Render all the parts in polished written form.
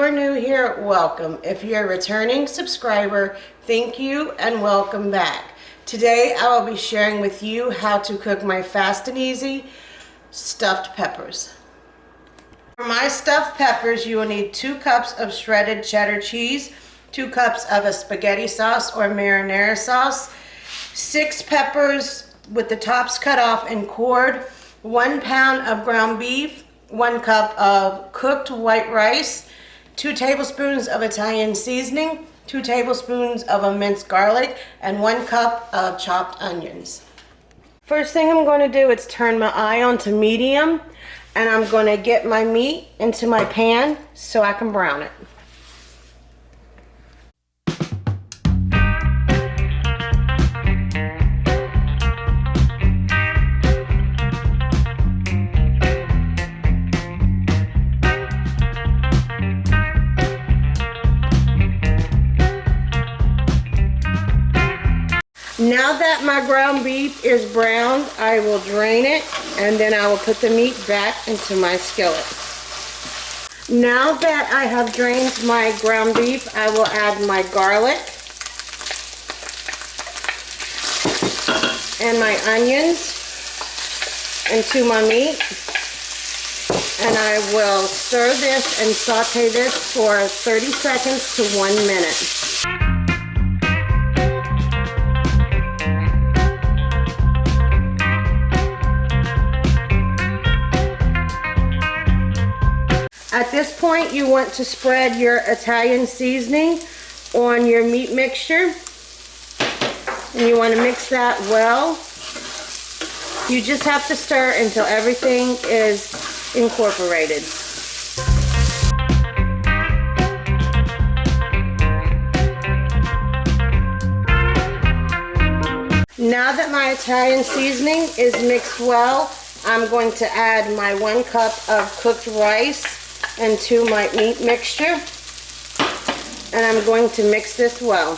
are new here, welcome. If you're a returning subscriber, thank you and welcome back. Today I will be sharing with you how to cook my fast and easy stuffed peppers. For my stuffed peppers, you will need 2 cups of shredded cheddar cheese, 2 cups of a spaghetti sauce or marinara sauce, 6 peppers with the tops cut off and cored, 1 pound of ground beef, 1 cup of cooked white rice, 2 tablespoons of Italian seasoning, 2 tablespoons of a minced garlic, and 1 cup of chopped onions. First thing I'm going to do is turn my eye on to medium, and I'm going to get my meat into my pan so I can brown it. Now that my ground beef is browned, I will drain it and then I will put the meat back into my skillet. Now that I have drained my ground beef, I will add my garlic and my onions into my meat, and I will stir this and saute this for 30 seconds to 1 minute. At this point, you want to spread your Italian seasoning on your meat mixture, and you want to mix that well. You just have to stir until everything is incorporated. Now that my Italian seasoning is mixed well, I'm going to add my 1 cup of cooked rice into my meat mixture, and I'm going to mix this well.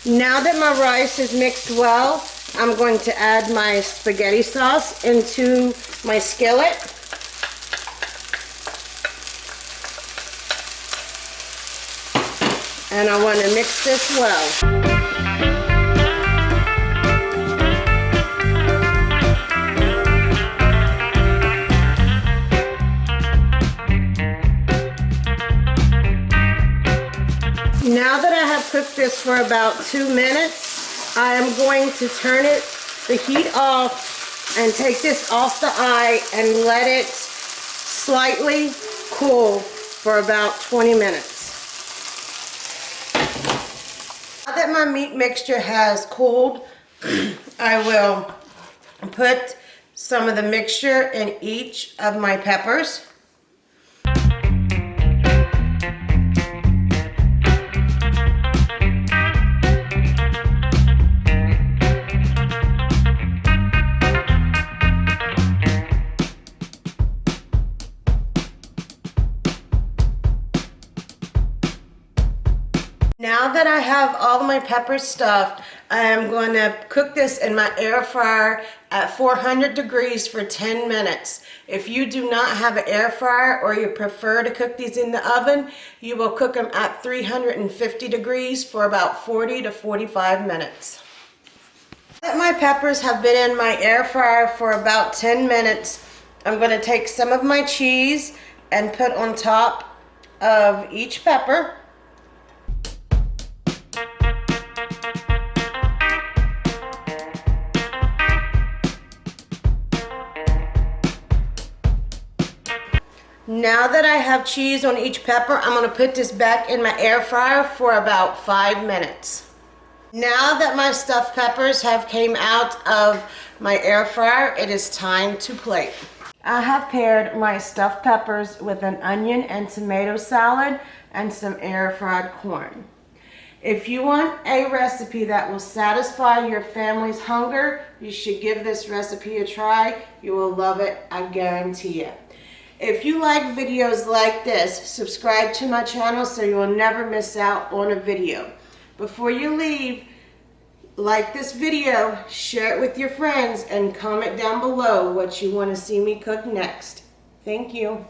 Now that my rice is mixed well, I'm going to add my spaghetti sauce into my skillet. And I want to mix this well. Now that I have cooked this for about 2 minutes, I am going to turn the heat off and take this off the eye and let it slightly cool for about 20 minutes. Now that my meat mixture has cooled, I will put some of the mixture in each of my peppers. Now that I have all of my peppers stuffed, I am going to cook this in my air fryer at 400 degrees for 10 minutes. If you do not have an air fryer or you prefer to cook these in the oven, you will cook them at 350 degrees for about 40 to 45 minutes. Now that my peppers have been in my air fryer for about 10 minutes, I'm going to take some of my cheese and put on top of each pepper. Now that I have cheese on each pepper, I'm going to put this back in my air fryer for about 5 minutes. Now that my stuffed peppers have came out of my air fryer, it is time to plate. I have paired my stuffed peppers with an onion and tomato salad and some air fried corn. If you want a recipe that will satisfy your family's hunger, you should give this recipe a try. You will love it, I guarantee it. If you like videos like this, subscribe to my channel so you will never miss out on a video. Before you leave, like this video, share it with your friends, and comment down below what you want to see me cook next. Thank you.